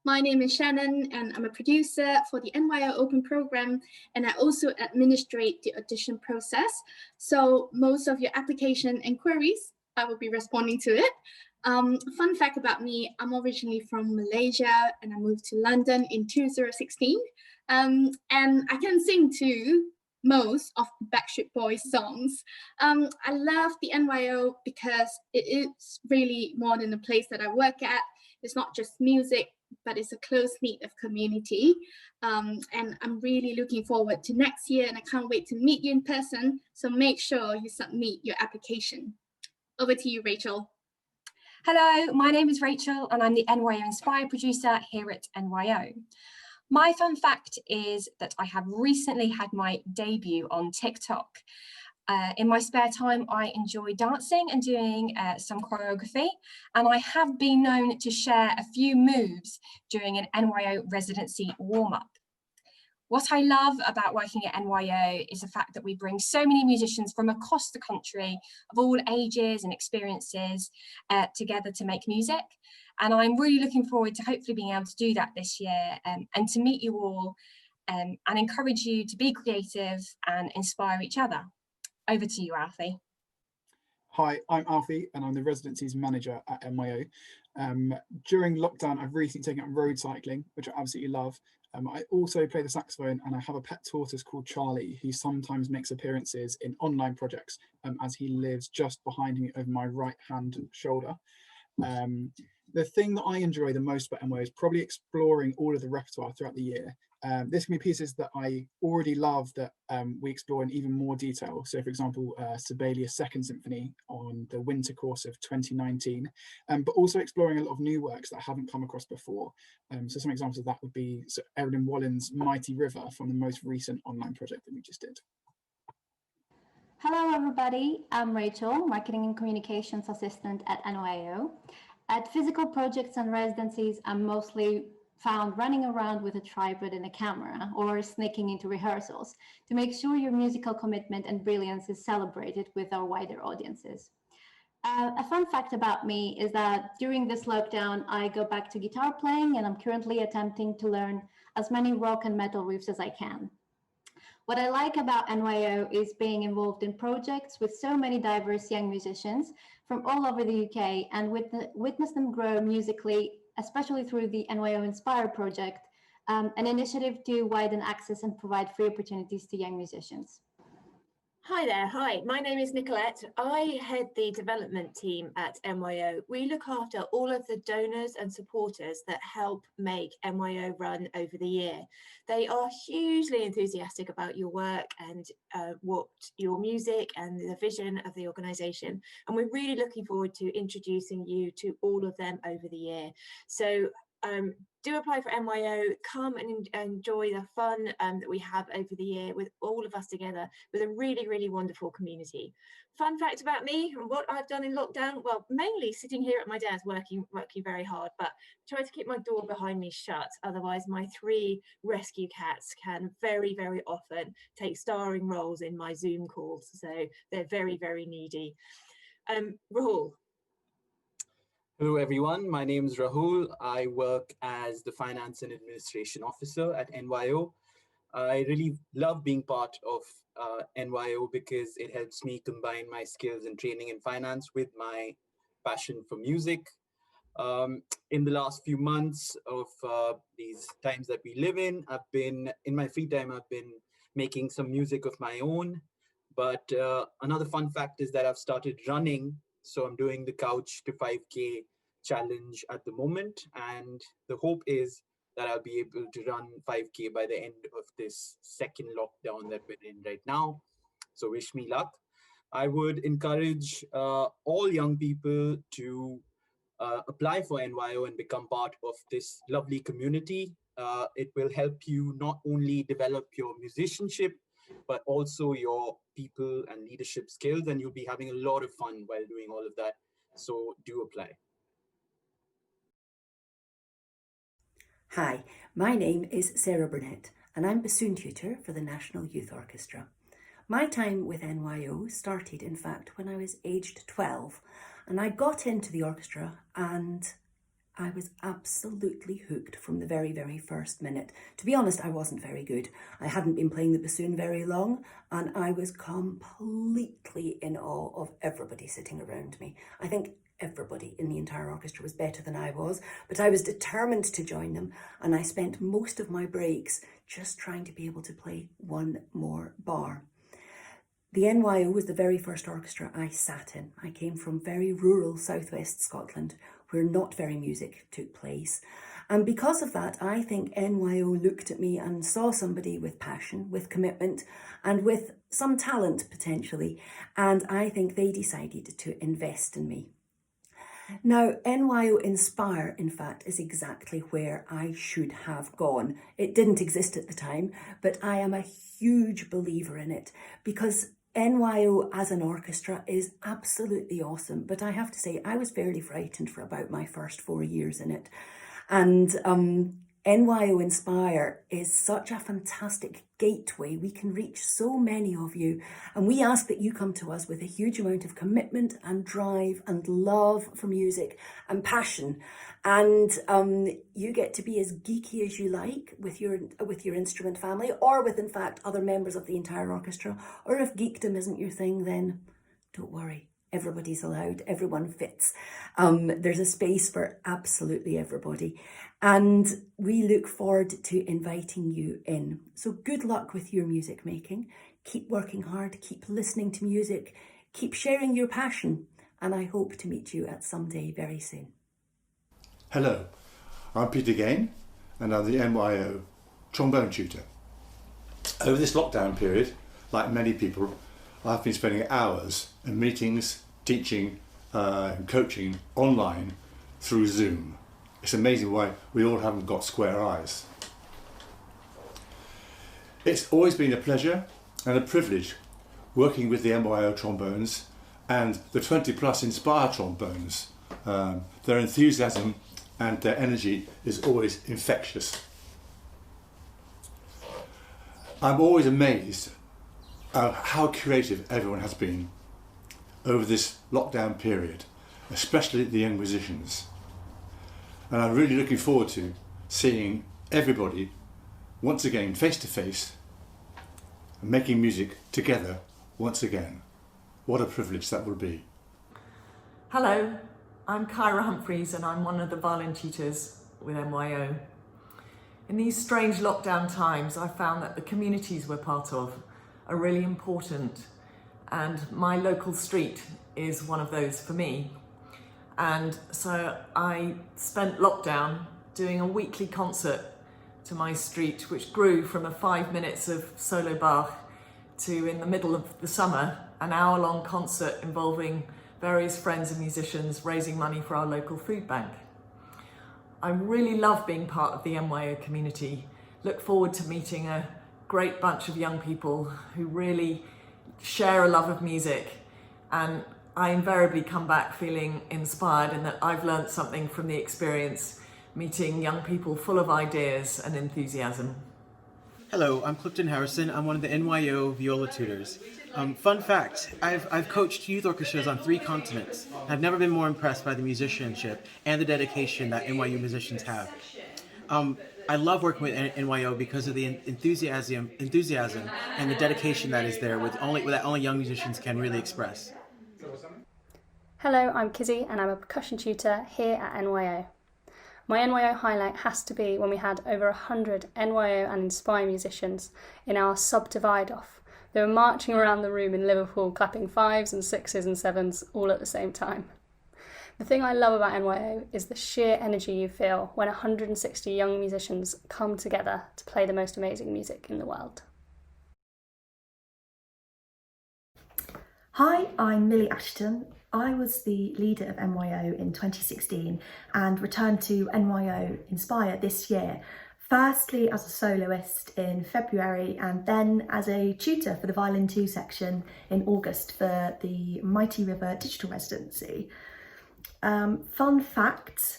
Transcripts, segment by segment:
My name is Shannon, and I'm a producer for the NYO Open program, and I also administrate the audition process. So most of your application inquiries, I will be responding to it. Fun fact about me, I'm originally from Malaysia, and I moved to London in 2016. And I can sing too most of the Backstreet Boys songs. I love the NYO because it is really more than a place that I work at. It's not just music, but it's a close-knit of community. And I'm really looking forward to next year, and I can't wait to meet you in person. So make sure you submit your application. Over to you, Rachel. Hello, my name is Rachel, and I'm the NYO Inspire producer here at NYO. My fun fact is that I have recently had my debut on TikTok. In my spare time, I enjoy dancing and doing some choreography, and I have been known to share a few moves during an NYO residency warm-up. What I love about working at NYO is the fact that we bring so many musicians from across the country of all ages and experiences together to make music. And I'm really looking forward to hopefully being able to do that this year and to meet you all and encourage you to be creative and inspire each other. Over to you, Alfie. Hi, I'm Alfie, and I'm the residencies manager at NYO. During lockdown, I've recently taken up road cycling, which I absolutely love. I also play the saxophone, and I have a pet tortoise called Charlie, who sometimes makes appearances in online projects, as he lives just behind me over my right-hand shoulder. The thing that I enjoy the most about NYO is probably exploring all of the repertoire throughout the year. This can be pieces that I already love that we explore in even more detail. So, for example, Sibelius' Second Symphony on the winter course of 2019, but also exploring a lot of new works that I haven't come across before. So some examples of that would be Erin Wallen's Mighty River from the most recent online project that we just did. Hello, everybody. I'm Rachel, Marketing and Communications Assistant at NYO. At physical projects and residencies, I'm mostly found running around with a tripod and a camera or sneaking into rehearsals to make sure your musical commitment and brilliance is celebrated with our wider audiences. A fun fact about me is that during this lockdown, I go back to guitar playing, and I'm currently attempting to learn as many rock and metal riffs as I can. What I like about NYO is being involved in projects with so many diverse young musicians from all over the UK, and witness them grow musically, especially through the NYO Inspire project, an initiative to widen access and provide free opportunities to young musicians. Hi there, hi, my name is Nicolette. I head the development team at NYO. We look after all of the donors and supporters that help make NYO run over the year. They are hugely enthusiastic about your work and what your music and the vision of the organisation. And we're really looking forward to introducing you to all of them over the year. So do apply for NYO, come and enjoy the fun that we have over the year with all of us together with a really, really wonderful community. Fun fact about me and what I've done in lockdown, well, mainly sitting here at my desk working very hard, but try to keep my door behind me shut. Otherwise, my 3 rescue cats can very, very often take starring roles in my Zoom calls. So they're very, very needy. Rahul. Hello everyone, my name is Rahul. I work as the Finance and Administration Officer at NYO. I really love being part of NYO because it helps me combine my skills and training in finance with my passion for music. In the last few months of these times that we live in my free time, I've been making some music of my own. But another fun fact is that I've started running. So I'm doing the Couch to 5K challenge at the moment. And the hope is that I'll be able to run 5K by the end of this second lockdown that we're in right now. So wish me luck. I would encourage all young people to apply for NYO and become part of this lovely community. It will help you not only develop your musicianship, but also your people and leadership skills, and you'll be having a lot of fun while doing all of that. So do apply. Hi, my name is Sarah Burnett, and I'm bassoon tutor for the National Youth Orchestra. My time with NYO started, in fact, when I was aged 12, and I got into the orchestra and I was absolutely hooked from the very, very first minute. To be honest, I wasn't very good. I hadn't been playing the bassoon very long, and I was completely in awe of everybody sitting around me. I think everybody in the entire orchestra was better than I was, but I was determined to join them, and I spent most of my breaks just trying to be able to play one more bar. The NYO was the very first orchestra I sat in. I came from very rural southwest Scotland, where not very music took place. And because of that, I think NYO looked at me and saw somebody with passion, with commitment, and with some talent potentially. And I think they decided to invest in me. Now, NYO Inspire, in fact, is exactly where I should have gone. It didn't exist at the time, but I am a huge believer in it because NYO as an orchestra is absolutely awesome. But I have to say, I was fairly frightened for about my first 4 years in it. And NYO Inspire is such a fantastic gateway. We can reach so many of you, and we ask that you come to us with a huge amount of commitment and drive and love for music and passion, and you get to be as geeky as you like with your instrument family, or with in fact other members of the entire orchestra. Or if geekdom isn't your thing, then don't worry. Everybody's allowed, everyone fits. There's a space for absolutely everybody. And we look forward to inviting you in. So good luck with your music making. Keep working hard, keep listening to music, keep sharing your passion. And I hope to meet you at some day very soon. Hello, I'm Peter Gain, and I'm the NYO trombone tutor. Over this lockdown period, like many people, I've been spending hours in meetings, teaching and coaching online through Zoom. It's amazing why we all haven't got square eyes. It's always been a pleasure and a privilege working with the NYO trombones and the 20+ Inspire trombones. Their enthusiasm and their energy is always infectious. I'm always amazed how creative everyone has been over this lockdown period, especially the young musicians. And I'm really looking forward to seeing everybody once again face to face and making music together once again. What a privilege that will be. Hello, I'm Kyra Humphreys and I'm one of the violin tutors with NYO. In these strange lockdown times, I found that the communities we're part of are really important, and my local street is one of those for me. And so I spent lockdown doing a weekly concert to my street, which grew from a 5 minutes of solo Bach to, in the middle of the summer, an hour-long concert involving various friends and musicians raising money for our local food bank. I really love being part of the NYO community. Look forward to meeting a great bunch of young people who really share a love of music, and I invariably come back feeling inspired and that I've learned something from the experience, meeting young people full of ideas and enthusiasm. Hello, I'm Clifton Harrison. I'm one of the NYO viola tutors. Fun fact, I've coached youth orchestras on 3 continents. I've never been more impressed by the musicianship and the dedication that NYU musicians have. I love working with NYO because of the enthusiasm and the dedication that is there that only young musicians can really express. Hello, I'm Kizzy and I'm a percussion tutor here at NYO. My NYO highlight has to be when we had over 100 NYO and Inspire musicians in our sub-divide off. They were marching around the room in Liverpool clapping 5s and 6s and 7s all at the same time. The thing I love about NYO is the sheer energy you feel when 160 young musicians come together to play the most amazing music in the world. Hi, I'm Millie Ashton. I was the leader of NYO in 2016 and returned to NYO Inspire this year, firstly as a soloist in February and then as a tutor for the Violin 2 section in August for the Mighty River digital residency. Fun fact,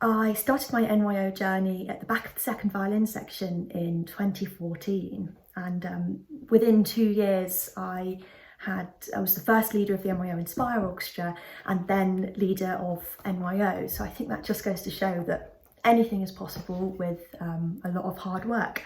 I started my NYO journey at the back of the second violin section in 2014, and within 2 years I I was the first leader of the NYO Inspire Orchestra and then leader of NYO. So I think that just goes to show that anything is possible with a lot of hard work.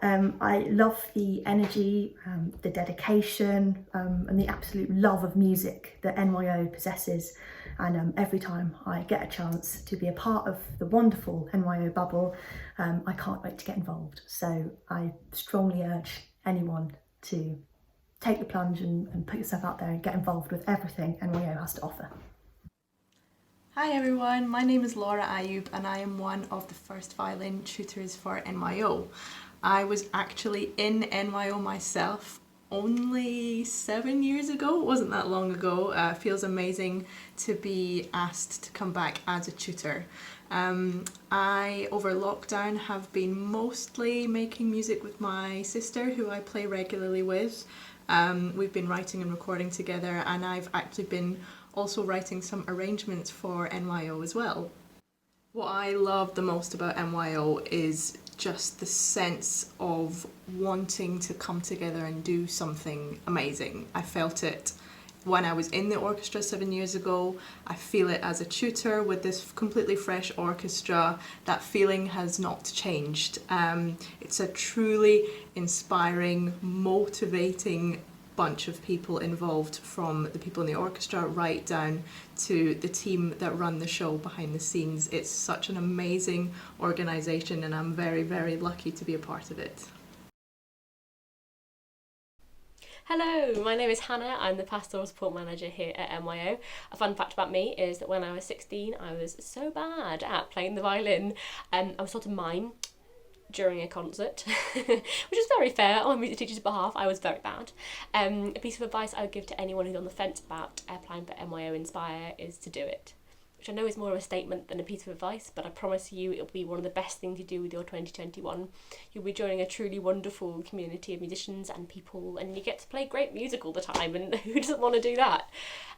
I love the energy, the dedication and the absolute love of music that NYO possesses. And every time I get a chance to be a part of the wonderful NYO bubble, I can't wait to get involved. So I strongly urge anyone to take the plunge and put yourself out there and get involved with everything NYO has to offer. Hi everyone, my name is Laura Ayub and I am one of the first violin tutors for NYO. I was actually in NYO myself only 7 years ago. It wasn't that long ago. Feels amazing to be asked to come back as a tutor. I, over lockdown, have been mostly making music with my sister, who I play regularly with. We've been writing and recording together, and I've actually been also writing some arrangements for NYO as well. What I love the most about NYO is just the sense of wanting to come together and do something amazing. I felt it when I was in the orchestra 7 years ago. I feel it as a tutor with this completely fresh orchestra. That feeling has not changed. It's a truly inspiring, motivating bunch of people involved, from the people in the orchestra right down to the team that run the show behind the scenes. It's such an amazing organisation and I'm very, very lucky to be a part of it. Hello, my name is Hannah. I'm the Pastoral Support Manager here at NYO. A fun fact about me is that when I was 16, I was so bad at playing the violin. I was taught to mime during a concert, which is very fair on my music teacher's behalf. I was very bad. A piece of advice I would give to anyone who's on the fence about applying for NYO Inspire is to do it, which I know is more of a statement than a piece of advice, but I promise you it'll be one of the best things you do with your 2021. You'll be joining a truly wonderful community of musicians and people, and you get to play great music all the time, and who doesn't want to do that?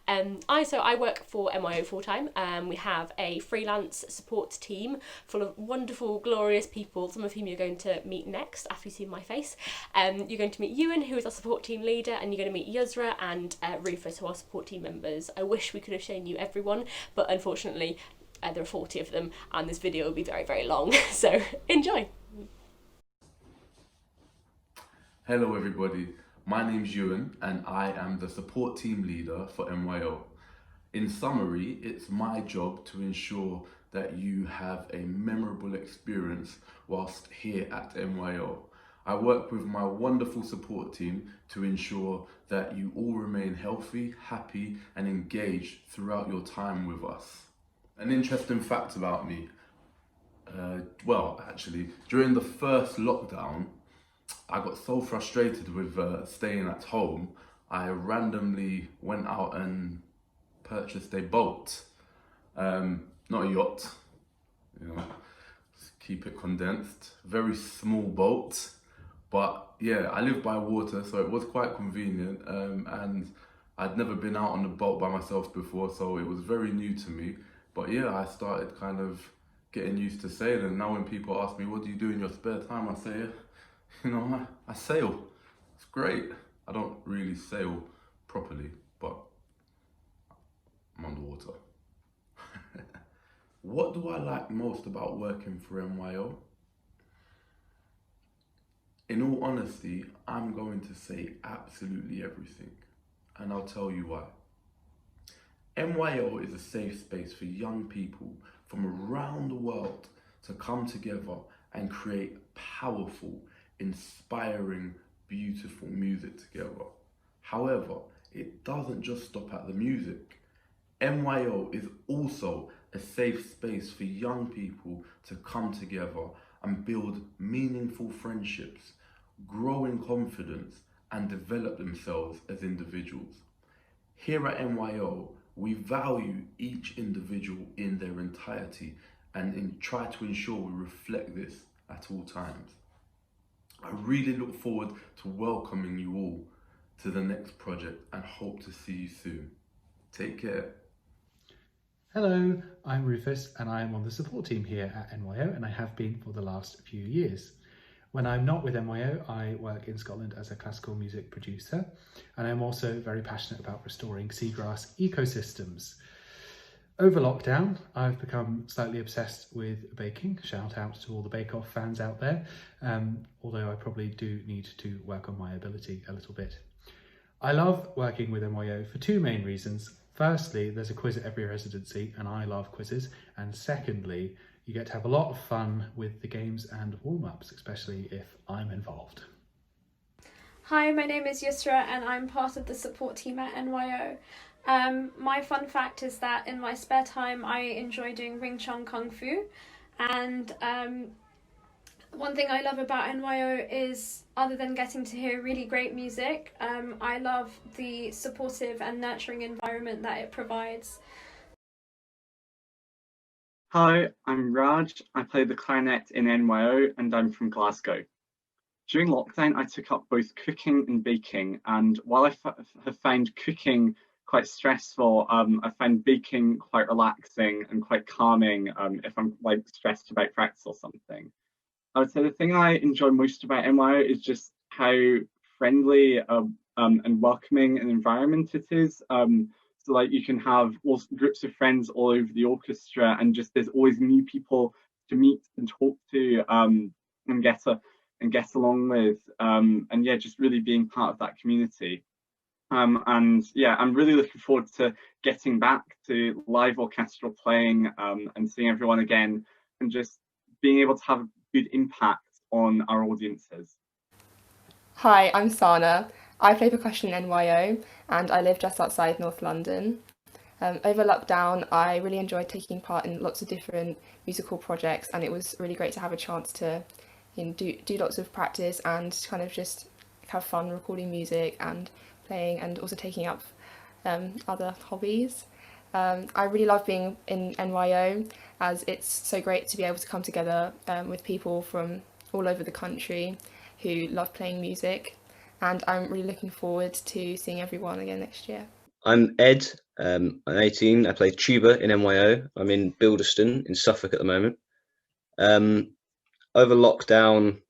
I work for NYO full-time. We have a freelance support team full of wonderful, glorious people, some of whom you're going to meet next after you see my face. You're going to meet Ewan, who is our support team leader, and you're going to meet Yusra and Rufus, who are support team members. I wish we could have shown you everyone, but unfortunately there are 40 of them and this video will be very, very long, so enjoy! Hello everybody, my name's Ewan and I am the support team leader for NYO. In summary, it's my job to ensure that you have a memorable experience whilst here at NYO. I work with my wonderful support team to ensure that you all remain healthy, happy and engaged throughout your time with us. An interesting fact about me, during the first lockdown, I got so frustrated with staying at home, I randomly went out and purchased a boat. Not a yacht, you know, keep it condensed, very small boat. But yeah, I live by water, so it was quite convenient, and I'd never been out on a boat by myself before, so it was very new to me. But yeah, I started kind of getting used to sailing. Now when people ask me, what do you do in your spare time? I say, you know, I sail. It's great. I don't really sail properly, but I'm underwater. What do I like most about working for NYO? In all honesty, I'm going to say absolutely everything, and I'll tell you why. NYO is a safe space for young people from around the world to come together and create powerful, inspiring, beautiful music together. However, it doesn't just stop at the music. NYO is also a safe space for young people to come together and build meaningful friendships, grow in confidence, and develop themselves as individuals. Here at NYO, we value each individual in their entirety and try to ensure we reflect this at all times. I really look forward to welcoming you all to the next project and hope to see you soon. Take care. Hello, I'm Rufus and I am on the support team here at NYO and I have been for the last few years. When I'm not with NYO, I work in Scotland as a classical music producer, and I'm also very passionate about restoring seagrass ecosystems. Over lockdown, I've become slightly obsessed with baking. Shout out to all the Bake Off fans out there, although I probably do need to work on my ability a little bit. I love working with NYO for two main reasons. Firstly, there's a quiz at every residency, and I love quizzes. And secondly, you get to have a lot of fun with the games and warm-ups, especially if I'm involved. Hi, my name is Yusra and I'm part of the support team at NYO. My fun fact is that in my spare time I enjoy doing Wing Chun Kung Fu, and one thing I love about NYO is, other than getting to hear really great music, I love the supportive and nurturing environment that it provides. Hi, I'm Raj. I play the clarinet in NYO and I'm from Glasgow. During lockdown, I took up both cooking and baking, and while I have found cooking quite stressful, I find baking quite relaxing and quite calming if I'm like stressed about practice or something. I would say the thing I enjoy most about NYO is just how friendly and welcoming an environment it is. So like you can have groups of friends all over the orchestra, and just there's always new people to meet and talk to and get along with, and yeah, just really being part of that community. And yeah, I'm really looking forward to getting back to live orchestral playing and seeing everyone again, and just being able to have a good impact on our audiences. Hi, I'm Sana. I play percussion in NYO and I live just outside North London. Over lockdown, I really enjoyed taking part in lots of different musical projects, and it was really great to have a chance to do lots of practice and kind of just have fun recording music and playing, and also taking up other hobbies. I really love being in NYO, as it's so great to be able to come together with people from all over the country who love playing music, and I'm really looking forward to seeing everyone again next year. I'm Ed, I'm 18, I play tuba in NYO. I'm in Bilderston in Suffolk at the moment. Over lockdown,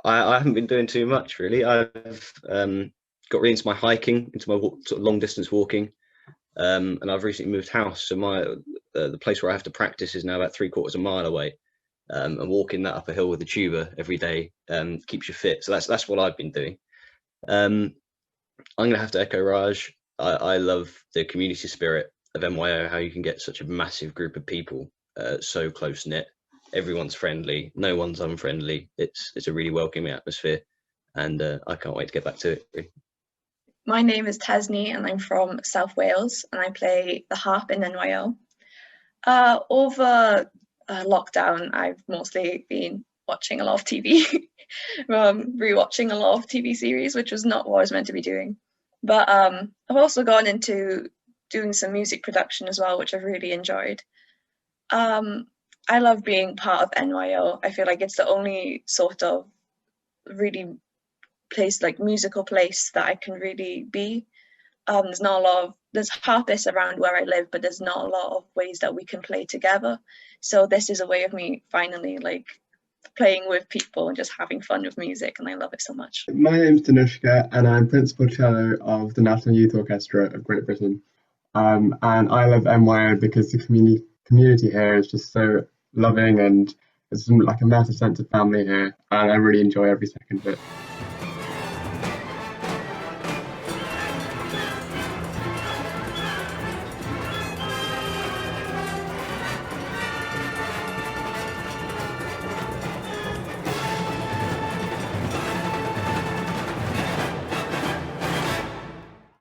I haven't been doing too much really. I've got really into my hiking, into my sort of long distance walking, and I've recently moved house, so the place where I have to practice is now about 3/4 mile away, and walking that up a hill with a tuba every day keeps you fit. So that's what I've been doing. I'm gonna have to echo Raj. I love the community spirit of NYO, how you can get such a massive group of people so close knit. Everyone's friendly, no one's unfriendly. It's a really welcoming atmosphere, and I can't wait to get back to it. Really. My name is Tasni and I'm from South Wales and I play the harp in NYO. Over lockdown, I've mostly been watching a lot of TV, rewatching a lot of TV series, which was not what I was meant to be doing. But I've also gone into doing some music production as well, which I've really enjoyed. I love being part of NYO. I feel like it's the only sort of really place, like musical place, that I can really be. There's not a lot of, there's harpists around where I live, but there's not a lot of ways that we can play together. So this is a way of me finally like playing with people and just having fun with music, and I love it so much. My name's Danushka and I'm Principal Cello of the National Youth Orchestra of Great Britain. And I love NYO because the community here is just so loving, and it's like a massive sense of family here, and I really enjoy every second of it.